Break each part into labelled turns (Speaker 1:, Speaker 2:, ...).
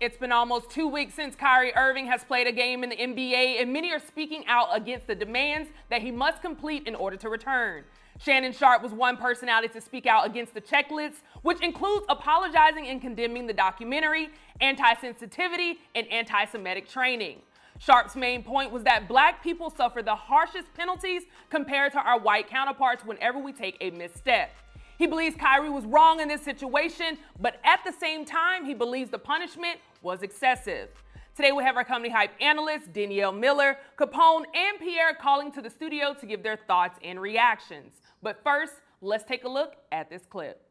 Speaker 1: It's been almost 2 weeks since Kyrie Irving has played a game in the NBA, and many are speaking out against the demands that he must complete in order to return. Shannon Sharpe was one personality to speak out against the checklist, which includes apologizing and condemning the documentary, anti-sensitivity, and anti-Semitic training. Sharpe's main point was that black people suffer the harshest penalties compared to our white counterparts whenever we take a misstep. He believes Kyrie was wrong in this situation, but at the same time, he believes the punishment was excessive. Today, we have our company hype analysts, Danielle Miller, Capone, and Pierre calling to the studio to give their thoughts and reactions. But first, let's take a look at this clip.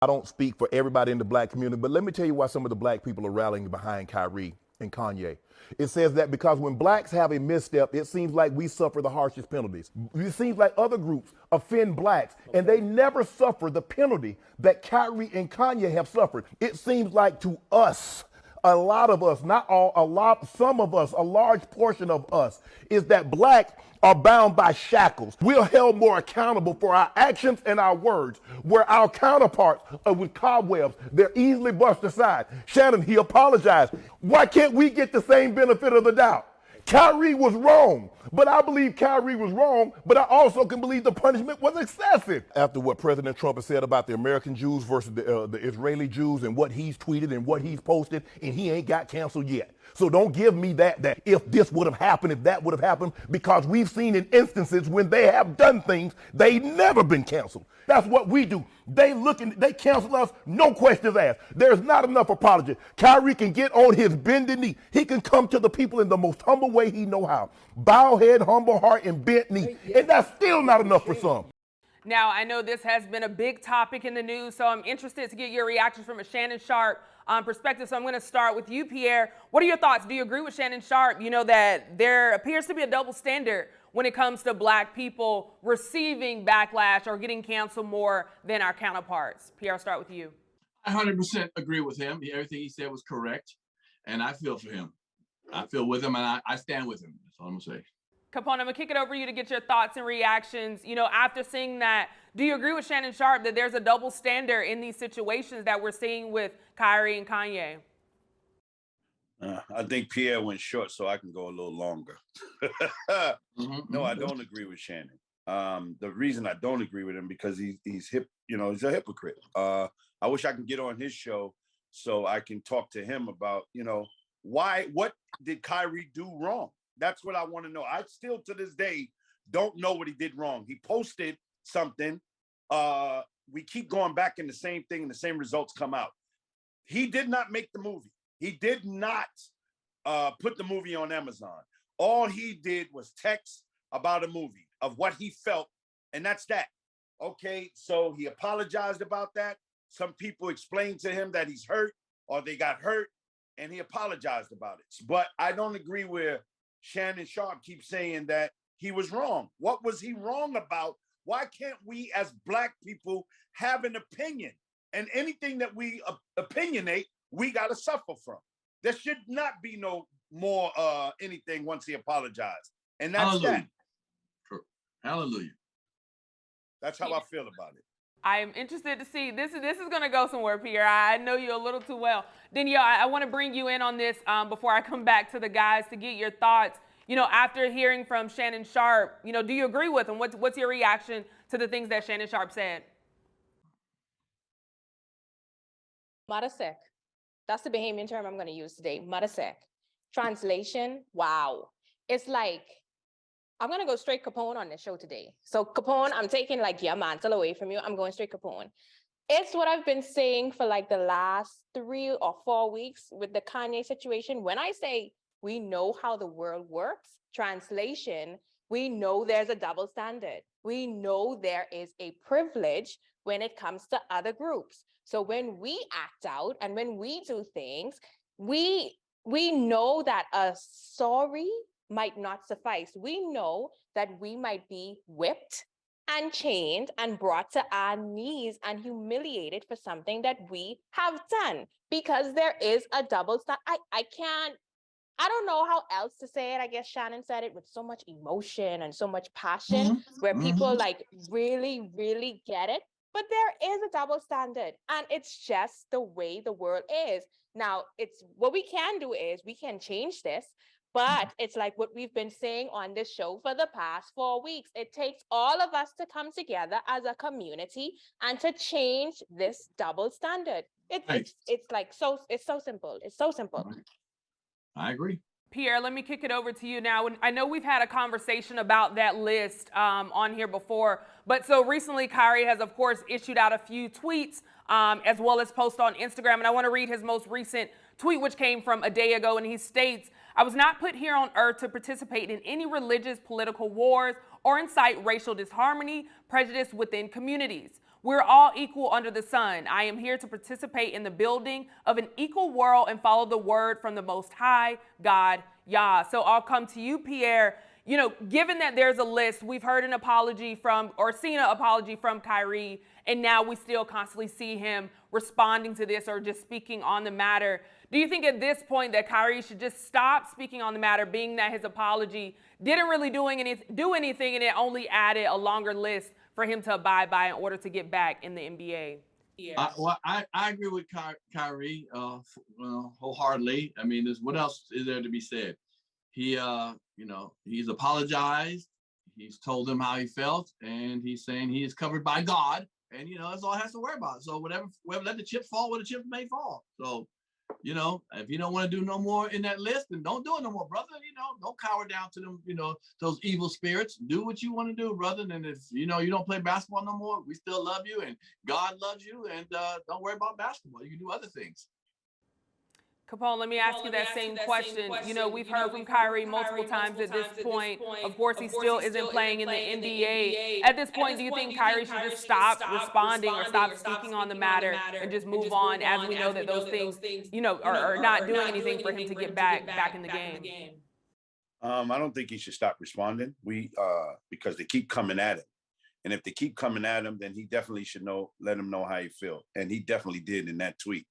Speaker 2: I don't speak for everybody in the black community, but let me tell you why some of the black people are rallying behind Kyrie and Kanye. It says that because when blacks have a misstep, it seems like we suffer the harshest penalties. It seems like other groups offend blacks, and they never suffer the penalty that Kyrie and Kanye have suffered. It seems like to us, a lot of us, not all, a lot, some of us, a large portion of us, is that black are bound by shackles. We're held more accountable for our actions and our words, where our counterparts are with cobwebs. They're easily brushed aside. Shannon, he apologized. Why can't we get the same benefit of the doubt? Kyrie was wrong, but I believe Kyrie was wrong, but I also can believe the punishment was excessive. After what President Trump has said about the American Jews versus the Israeli Jews and what he's tweeted and what he's posted, and he ain't got canceled yet. So don't give me that if this would have happened, if that would have happened, because we've seen in instances when they have done things, they've never been canceled. That's what we do. They cancel us, no questions asked. There's not enough apology. Kyrie can get on his bended knee. He can come to the people in the most humble way he know how. Bow head, humble heart, and bent knee. And that's still not enough for some.
Speaker 1: Now, I know this has been a big topic in the news, so I'm interested to get your reactions from a Shannon Sharpe perspective. So I'm going to start with you, Pierre. What are your thoughts? Do you agree with Shannon Sharpe, that there appears to be a double standard when it comes to black people receiving backlash or getting canceled more than our counterparts? Pierre, I'll start with you.
Speaker 3: I 100% agree with him. Everything he said was correct, and I feel for him. I feel with him, and I stand with him. That's all I'm going to say.
Speaker 1: Capone, I'm going to kick it over to you to get your thoughts and reactions. After seeing that, do you agree with Shannon Sharpe that there's a double standard in these situations that we're seeing with Kyrie and Kanye?
Speaker 4: I think Pierre went short, so I can go a little longer. No, I don't agree with Shannon. The reason I don't agree with him because he's he's a hypocrite. I wish I could get on his show so I can talk to him about, what did Kyrie do wrong? That's what I want to know. I still, to this day, don't know what he did wrong. He posted something. We keep going back in the same thing and the same results come out. He did not make the movie. He did not put the movie on Amazon. All he did was text about a movie of what he felt, and that's that. Okay, so he apologized about that. Some people explained to him that he's hurt or they got hurt, and he apologized about it. But I don't agree where Shannon Sharpe keeps saying that he was wrong. What was he wrong about? Why can't we as black people have an opinion? And anything that we opinionate, we got to suffer from. There should not be no more anything once he apologized. And that's
Speaker 3: Hallelujah.
Speaker 4: that.
Speaker 3: Hallelujah.
Speaker 4: That's how I feel about it.
Speaker 1: I am interested to see, this is going to go somewhere, Pierre. I know you a little too well. Danielle, I want to bring you in on this before I come back to the guys to get your thoughts. After hearing from Shannon Sharpe, do you agree with him? What's your reaction to the things that Shannon Sharpe said?
Speaker 5: Madasek. That's the Bahamian term I'm going to use today. Madasek. Translation, wow. It's like, I'm going to go straight Capone on the show today. So Capone, I'm taking your mantle away from you. I'm going straight Capone. It's what I've been saying for the last 3 or 4 weeks with the Kanye situation. When I say we know how the world works, translation, we know there's a double standard. We know there is a privilege when it comes to other groups. So when we act out and when we do things, we know that a sorry might not suffice. We know that we might be whipped and chained and brought to our knees and humiliated for something that we have done, because there is a double standard. I don't know how else to say it. I guess Shannon said it with so much emotion and so much passion, where people really, really get it. But there is a double standard, and it's just the way the world is. Now, it's what we can do is we can change this, but it's like what we've been saying on this show for the past 4 weeks. It takes all of us to come together as a community and to change this double standard. It's like it's so simple. It's so simple.
Speaker 3: I agree.
Speaker 1: Pierre, let me kick it over to you now. And I know we've had a conversation about that list on here before, but so recently Kyrie has, of course, issued out a few tweets as well as posts on Instagram. And I want to read his most recent tweet, which came from a day ago. And he states, "I was not put here on earth to participate in any religious, political wars or incite racial disharmony, prejudice within communities. We're all equal under the sun. I am here to participate in the building of an equal world and follow the word from the Most High, God, Yah." So I'll come to you, Pierre. You know, given that there's a list, we've heard an apology from, or seen an apology from Kyrie, and now we still constantly see him responding to this or just speaking on the matter. Do you think at this point that Kyrie should just stop speaking on the matter, being that his apology didn't really do anything and it only added a longer list for him to abide by in order to get back in the NBA?
Speaker 5: Yeah.
Speaker 3: I agree with Kyrie wholeheartedly. I mean, what else is there to be said? He, he's apologized. He's told them how he felt, and he's saying he is covered by God, and that's all he has to worry about. So whatever, let the chip fall where the chips may fall. So, if you don't want to do no more in that list, then don't do it no more, brother. Don't cower down to them, those evil spirits. Do what you want to do, brother. And if you don't play basketball no more, we still love you, and God loves you, and don't worry about basketball. You can do other things.
Speaker 1: Capone, let me ask you that same question. We've heard from Kyrie multiple times at this point. Of course, he still isn't playing in the NBA. At this point, do you think Kyrie should just stop responding or stop speaking on the matter and just move on, as we know that those things, are not doing anything for him to get back in the game?
Speaker 4: I don't think he should stop responding. Because they keep coming at him. And if they keep coming at him, then he definitely should let him know how he feels. And he definitely did in that tweet.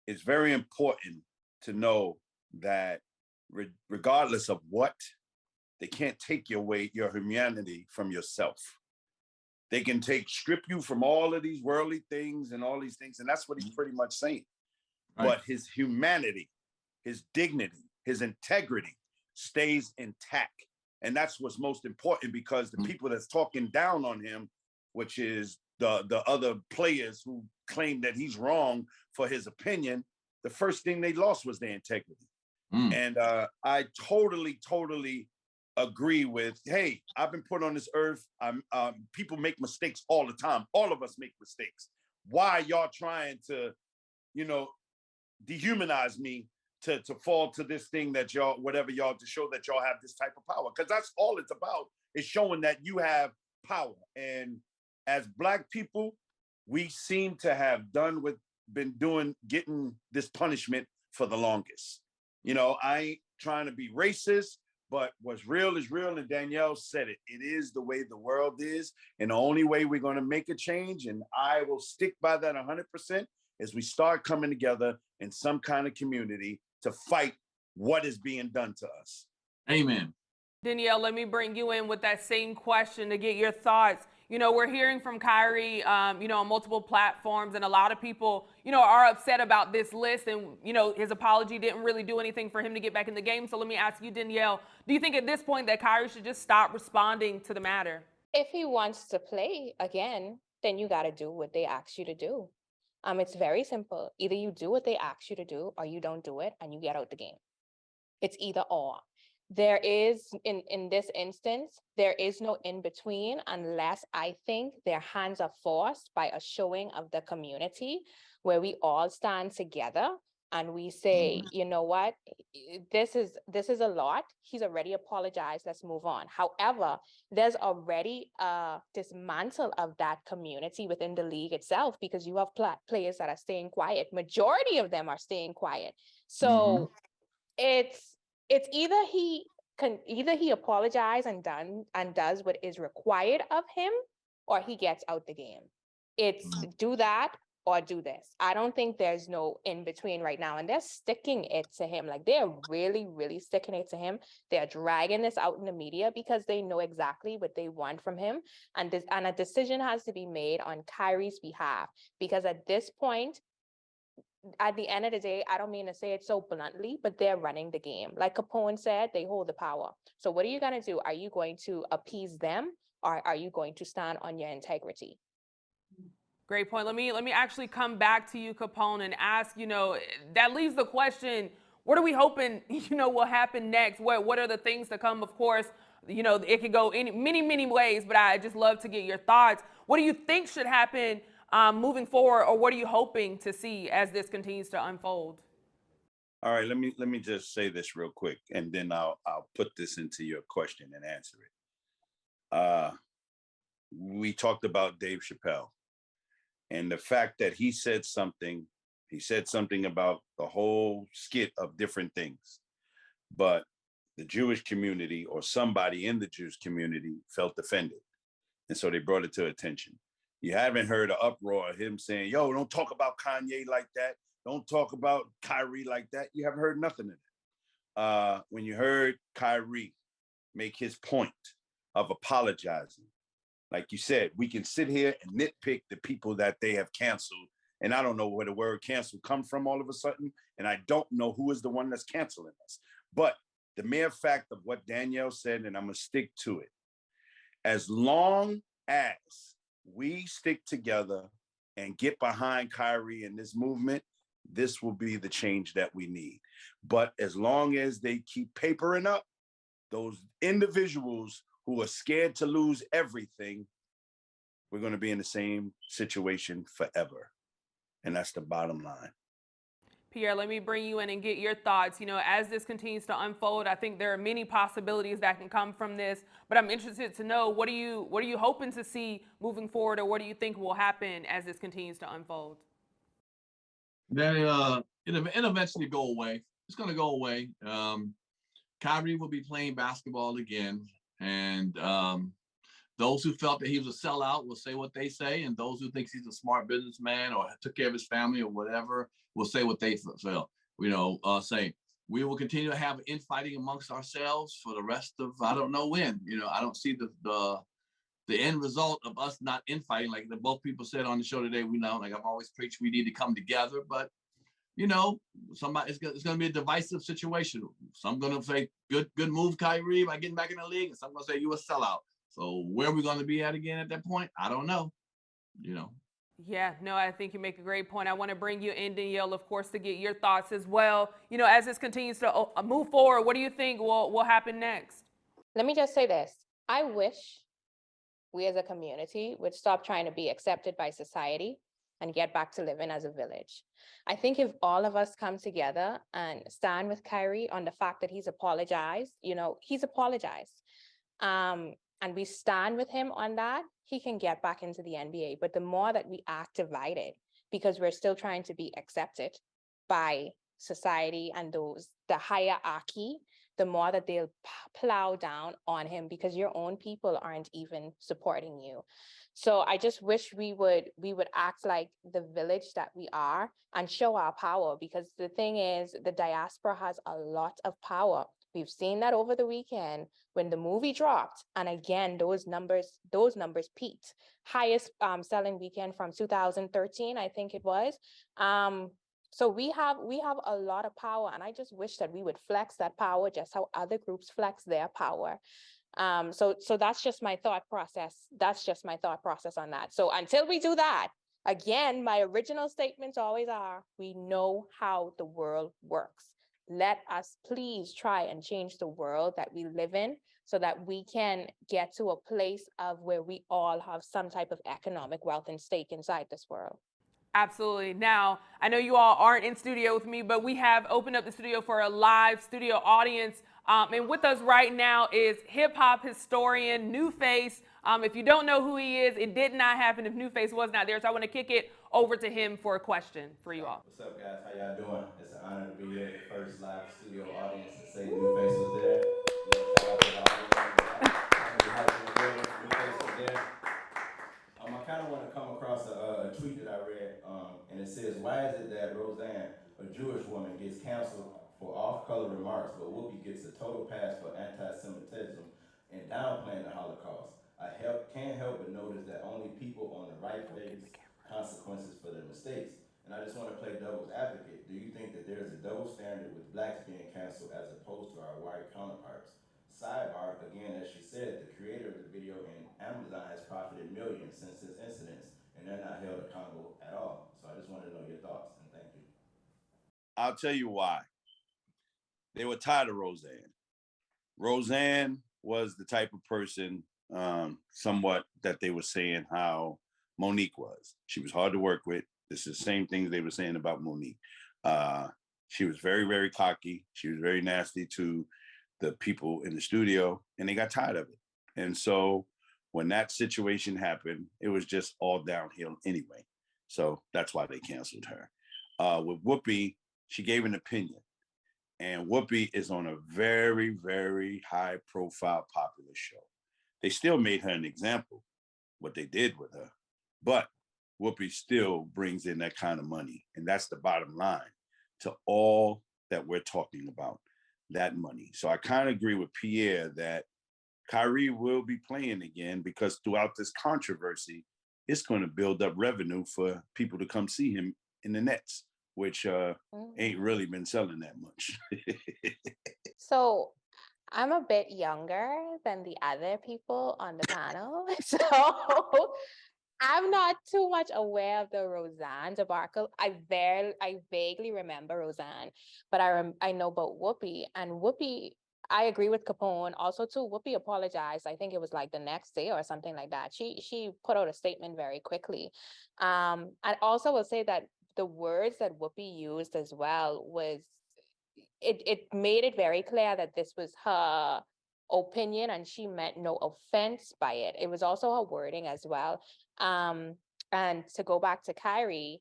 Speaker 4: It's very important to know that regardless of what, they can't take your humanity from yourself. They can strip you from all of these worldly things and all these things. And that's what he's pretty much saying. Right. But his humanity, his dignity, his integrity stays intact. And that's what's most important, because the people that's talking down on him, which is the other players who claim that he's wrong for his opinion, the first thing they lost was their integrity. And I totally agree with, hey, I've been put on this earth. People make mistakes all the time. All of us make mistakes. Why y'all trying to, dehumanize me to fall to this thing that to show that y'all have this type of power? Because that's all it's about, is showing that you have power. And as Black people, we seem to have getting this punishment for the longest. I ain't trying to be racist, but what's real is real. And Danielle said it. It is the way the world is. And the only way we're going to make a change, and I will stick by that 100%, is we start coming together in some kind of community to fight what is being done to us.
Speaker 3: Amen.
Speaker 1: Danielle, let me bring you in with that same question to get your thoughts. We're hearing from Kyrie, on multiple platforms, and a lot of people, are upset about this list, and, his apology didn't really do anything for him to get back in the game. So let me ask you, Danielle, do you think at this point that Kyrie should just stop responding to the matter?
Speaker 5: If he wants to play again, then you got to do what they ask you to do. It's very simple. Either you do what they ask you to do, or you don't do it and you get out the game. It's either or. There is, in this instance, there is no in between, unless I think their hands are forced by a showing of the community where we all stand together and we say, you know what, this is a lot. He's already apologized. Let's move on. However, there's already a dismantle of that community within the league itself, because you have players that are staying quiet. Majority of them are staying quiet. So it's either he apologizes and does what is required of him, or he gets out the game. It's do that or do this. I don't think there's no in between right now. And they're sticking it to him. Like, they're really, really sticking it to him. They're dragging this out in the media because they know exactly what they want from him. And a decision has to be made on Kyrie's behalf, because at this point, at the end of the day, I don't mean to say it so bluntly, but they're running the game. Like Capone said, they hold the power. So what are you going to do? Are you going to appease them, or are you going to stand on your integrity?
Speaker 1: Great point. Let me actually come back to you, Capone, and ask. That leaves the question: what are we hoping will happen next? What are the things to come? Of course, it could go in many ways, but I just love to get your thoughts. What do you think should happen moving forward, or what are you hoping to see as this continues to unfold?
Speaker 4: All right, let me just say this real quick, and then I'll put this into your question and answer it. We talked about Dave Chappelle and the fact that he said something about the whole skit of different things, but the Jewish community or somebody in the Jewish community felt offended. And so they brought it to attention. You haven't heard an uproar of him saying, yo, don't talk about Kanye like that. Don't talk about Kyrie like that. You haven't heard nothing of it. When you heard Kyrie make his point of apologizing, like you said, we can sit here and nitpick the people that they have canceled. And I don't know where the word cancel come from all of a sudden. And I don't know who is the one that's canceling us. But the mere fact of what Danielle said, and I'm going to stick to it. As long as we stick together and get behind Kyrie and this movement, this will be the change that we need. But as long as they keep papering up, those individuals who are scared to lose everything, we're going to be in the same situation forever. And that's the bottom line.
Speaker 1: Pierre, let me bring you in and get your thoughts. As this continues to unfold, I think there are many possibilities that can come from this, but I'm interested to know what are you hoping to see moving forward, or what do you think will happen as this continues to unfold?
Speaker 3: Then it'll eventually go away. It's going to go away. Kyrie will be playing basketball again, and those who felt that he was a sellout will say what they say, and those who think he's a smart businessman or took care of his family or whatever will say what they feel. Say we will continue to have infighting amongst ourselves for the rest of I don't know when. I don't see the end result of us not infighting, like both people said on the show today. We know, like I've always preached, we need to come together, but somebody it's going to be a divisive situation. Some going to say good move, Kyrie, by getting back in the league, and some going to say you a sellout. So where are we going to be at again at that point? I don't know.
Speaker 1: Yeah, no, I think you make a great point. I want to bring you in, Danielle, of course, to get your thoughts as well. As this continues to move forward, what do you think will happen next?
Speaker 5: Let me just say this. I wish we as a community would stop trying to be accepted by society and get back to living as a village. I think if all of us come together and stand with Kyrie on the fact that he's apologized, he's apologized. And we stand with him on that, he can get back into the NBA. But the more that we act divided, because we're still trying to be accepted by society and the hierarchy, the more that they'll plow down on him, because your own people aren't even supporting you. So I just wish we would act like the village that we are and show our power, because the thing is, the diaspora has a lot of power. We've seen that over the weekend when the movie dropped, and again, those numbers peaked. Highest selling weekend from 2013, I think it was. So we have a lot of power, and I just wish that we would flex that power just how other groups flex their power. So that's just my thought process. That's just my thought process on that. So until we do that, again, my original statements always are: we know how the world works. Let us please try and change the world that we live in, so that we can get to a place of where we all have some type of economic wealth and stake inside this world.
Speaker 1: Absolutely. Now, I know you all aren't in studio with me, but we have opened up the studio for a live studio audience. And with us right now is hip hop historian New Face. If you don't know who he is, it did not happen if New Face was not there. So I want to kick it over to him for a question for you all.
Speaker 6: What's up, guys? How y'all doing? It's an honor to be here, the first live studio audience to say New Face was there. Shout out to the audience. New Face was there. I kind of want to come across a tweet that I read, and it says, "Why is it that Roseanne, a Jewish woman, gets canceled for off-color remarks, but Whoopi gets a total pass for anti-Semitism and downplaying the Holocaust? Can't help but notice that only people on the right face consequences for their mistakes. And I just want to play devil's advocate. Do you think that there's a double standard with blacks being canceled as opposed to our white counterparts? Sidebar, again, as she said, the creator of the video and Amazon has profited millions since this incident, and they're not held accountable at all. So I just wanted to know your thoughts, and thank you.
Speaker 4: I'll tell you why. They were tired of Roseanne. Roseanne was the type of person, somewhat, that they were saying how Monique was. She was hard to work with. This is the same things they were saying about Monique. She was very, very cocky. She was very nasty to the people in the studio, and they got tired of it. And so when that situation happened, it was just all downhill anyway. So that's why they canceled her. With Whoopi, she gave an opinion. And Whoopi is on a very, very high profile, popular show. They still made her an example, what they did with her. But Whoopi still brings in that kind of money. And that's the bottom line to all that we're talking about, that money. So I kind of agree with Pierre that Kyrie will be playing again because throughout this controversy, it's going to build up revenue for people to come see him in the Nets, which ain't really been selling that much.
Speaker 5: So I'm a bit younger than the other people on the panel. So I'm not too much aware of the Roseanne debacle. I vaguely remember Roseanne, but I know about Whoopi, and Whoopi, I agree with Capone. Also, too, Whoopi apologized. I think it was like the next day or something like that. She put out a statement very quickly. I also will say that the words that Whoopi used as well was it made it very clear that this was her opinion and she meant no offense by it. It was also her wording as well. And to go back to Kyrie,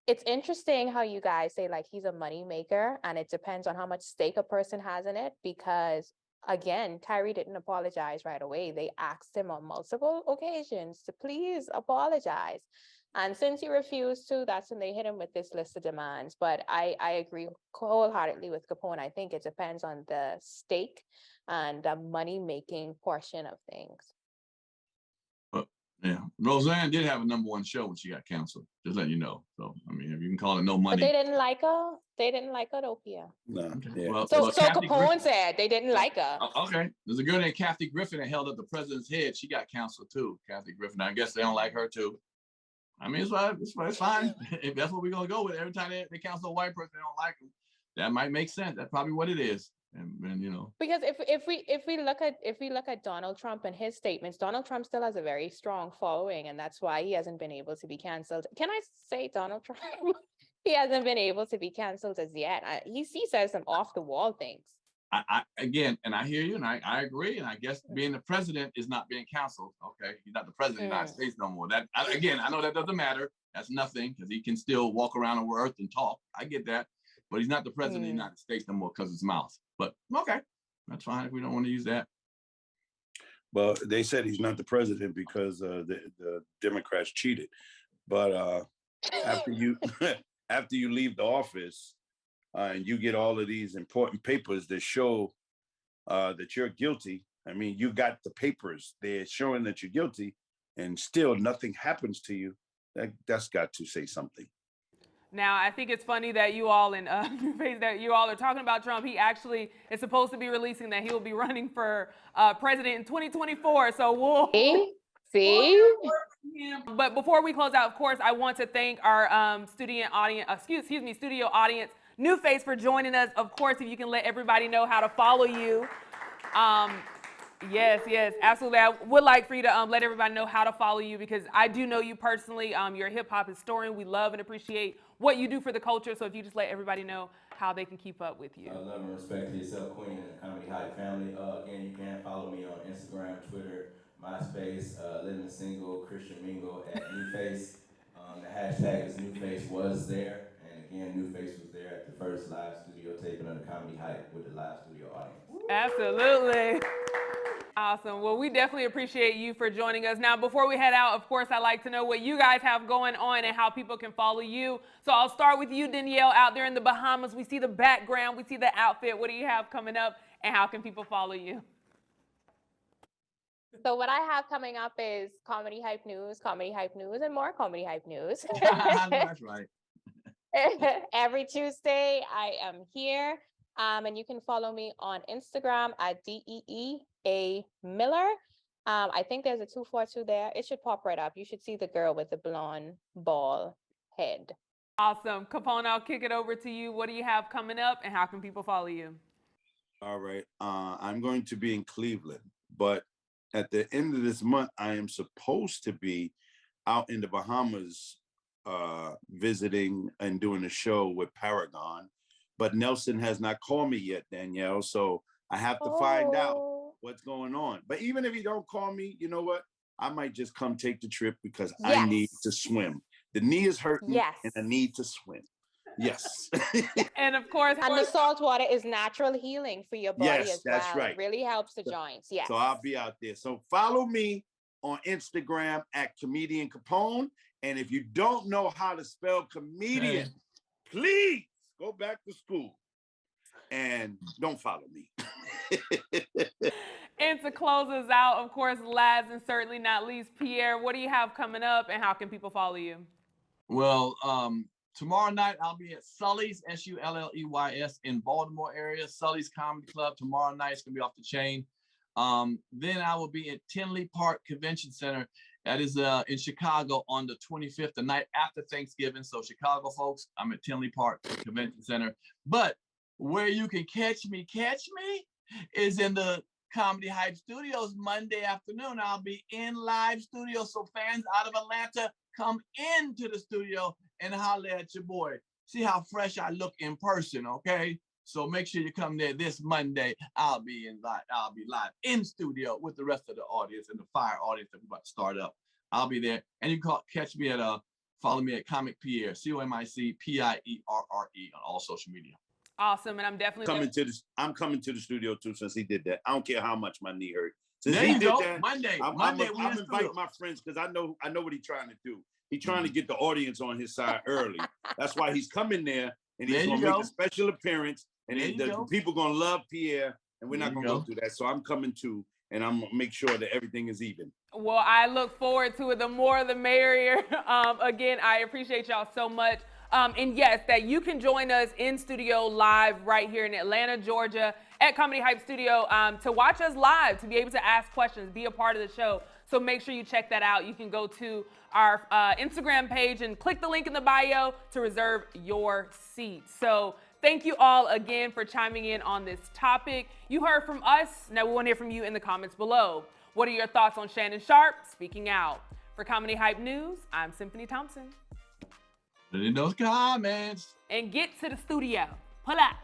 Speaker 5: it's interesting how you guys say like he's a money maker and it depends on how much stake a person has in it, because again, Kyrie didn't apologize right away. They asked him on multiple occasions to please apologize. And since he refused to, that's when they hit him with this list of demands. But I agree wholeheartedly with Capone. I think it depends on the stake and the money-making portion of things.
Speaker 3: Yeah, Roseanne did have a #1 show when she got canceled. Just letting you know. So I mean, if you can call it no money.
Speaker 5: But they didn't like her. They didn't like her, though, Pia.
Speaker 4: No.
Speaker 3: Okay.
Speaker 4: Yeah.
Speaker 3: Well,
Speaker 5: So
Speaker 3: Kathy
Speaker 5: Capone
Speaker 3: Griffin,
Speaker 5: said they didn't like her.
Speaker 3: okay, there's a girl named Kathy Griffin that held up the president's head. She got canceled too. Kathy Griffin. I guess they don't like her too. I mean, it's fine. If that's what we're gonna go with, every time they cancel a white person, they don't like them. That might make sense. That's probably what it is. And you know,
Speaker 5: Because if we look at Donald Trump and his statements, Donald Trump still has a very strong following, and that's why he hasn't been able to be canceled. Can I say Donald Trump? He hasn't been able to be canceled as yet. He says some off the wall things.
Speaker 3: I again, and I hear you, and I agree, and I guess being the president is not being canceled. Okay, he's not the president of the United States no more. That again, I know that doesn't matter. That's nothing because he can still walk around the earth and talk. I get that, but he's not the president of the United States no more because of his mouth. But okay, that's fine if we don't want to use that.
Speaker 4: Well, they said he's not the president because the Democrats cheated. But after you after you leave the office and you get all of these important papers that show that you're guilty, I mean, you got the papers there showing that you're guilty, and still nothing happens to you. That's got to say something.
Speaker 1: Now, I think it's funny that you all that you all are talking about Trump. He actually is supposed to be releasing that he'll be running for president in 2024. So we'll
Speaker 5: see.
Speaker 1: But before we close out, of course, I want to thank our studio audience, New Face, for joining us. Of course, if you can let everybody know how to follow you. Yes, absolutely. I would like for you to let everybody know how to follow you, because I do know you personally. You're a hip hop historian. We love and appreciate what you do for the culture. So if you just let everybody know how they can keep up with you.
Speaker 6: Love and respect to yourself, Queen, and the Comedy Hype family. Again, you can follow me on Instagram, Twitter, MySpace, Living Single, Christian Mingle at New Face. The hashtag is New Face was there. And again, New Face was there at the first live studio taping of the Comedy Hype with the live studio audience.
Speaker 1: Absolutely. Awesome. Well, we definitely appreciate you for joining us. Now, before we head out, of course, I'd like to know what you guys have going on and how people can follow you. So I'll start with you, Danielle, out there in the Bahamas. We see the background, we see the outfit. What do you have coming up, and how can people follow you?
Speaker 5: So what I have coming up is Comedy Hype News, and more Comedy Hype News.
Speaker 3: That's right.
Speaker 5: Every Tuesday, I am here. And you can follow me on Instagram at DEEA Miller. I think there's a 242 there. It should pop right up. You should see the girl with the blonde ball head.
Speaker 1: Awesome. Capone, I'll kick it over to you. What do you have coming up and how can people follow you?
Speaker 4: All right. I'm going to be in Cleveland, but at the end of this month, I am supposed to be out in the Bahamas visiting and doing a show with Paragon. But Nelson has not called me yet, Danielle. So I have to find out what's going on. But even if he don't call me, you know what? I might just come take the trip because I need to swim. The knee is hurting and I need to swim. Yes.
Speaker 1: And of course,
Speaker 5: and the salt water is natural healing for your body as well.
Speaker 4: That's right.
Speaker 5: It really helps the joints. Yes.
Speaker 4: So I'll be out there. So follow me on Instagram at Comedian Capone. And if you don't know how to spell comedian, please go back to school and don't follow me.
Speaker 1: And to close us out, of course, last and certainly not least, Pierre, what do you have coming up and how can people follow you?
Speaker 3: Well, tomorrow night I'll be at Sully's, Sulleys, in Baltimore area. Sully's Comedy Club. Tomorrow night it's gonna be off the chain. Then I will be at Tinley Park Convention Center. That is in Chicago on the 25th, the night after Thanksgiving. So Chicago folks, I'm at Tinley Park Convention Center. But where you can catch me is in the Comedy Hype Studios Monday afternoon. I'll be in live studio. So fans out of Atlanta, come into the studio and holler at your boy. See how fresh I look in person, okay? So make sure you come there this Monday. I'll be live in studio with the rest of the audience and the fire audience that we're about to start up. I'll be there. And you can catch me at follow me at Comic Pierre, COMICPIERRE on all social media.
Speaker 1: Awesome. And I'm definitely
Speaker 4: I'm coming to the studio too since he did that. I don't care how much my knee hurt. Since
Speaker 3: there
Speaker 4: he
Speaker 3: you
Speaker 4: did
Speaker 3: go.
Speaker 4: that,
Speaker 3: Monday,
Speaker 4: I'm inviting my friends because I know what he's trying to do. He's trying to get the audience on his side early. That's why he's coming there and he's going to make a special appearance. And the people going to love Pierre and we're not going to go through that. So I'm coming too. And I'm going to make sure that everything is even.
Speaker 1: Well, I look forward to it. The more, the merrier. Again, I appreciate y'all so much. And yes, that you can join us in studio live right here in Atlanta, Georgia at Comedy Hype Studio to watch us live, to be able to ask questions, be a part of the show. So make sure you check that out. You can go to our Instagram page and click the link in the bio to reserve your seat. So thank you all again for chiming in on this topic. You heard from us. Now we want to hear from you in the comments below. What are your thoughts on Shannon Sharpe speaking out? For Comedy Hype News, I'm Symphony Thompson.
Speaker 3: In those comments.
Speaker 1: And get to the studio. Pull up.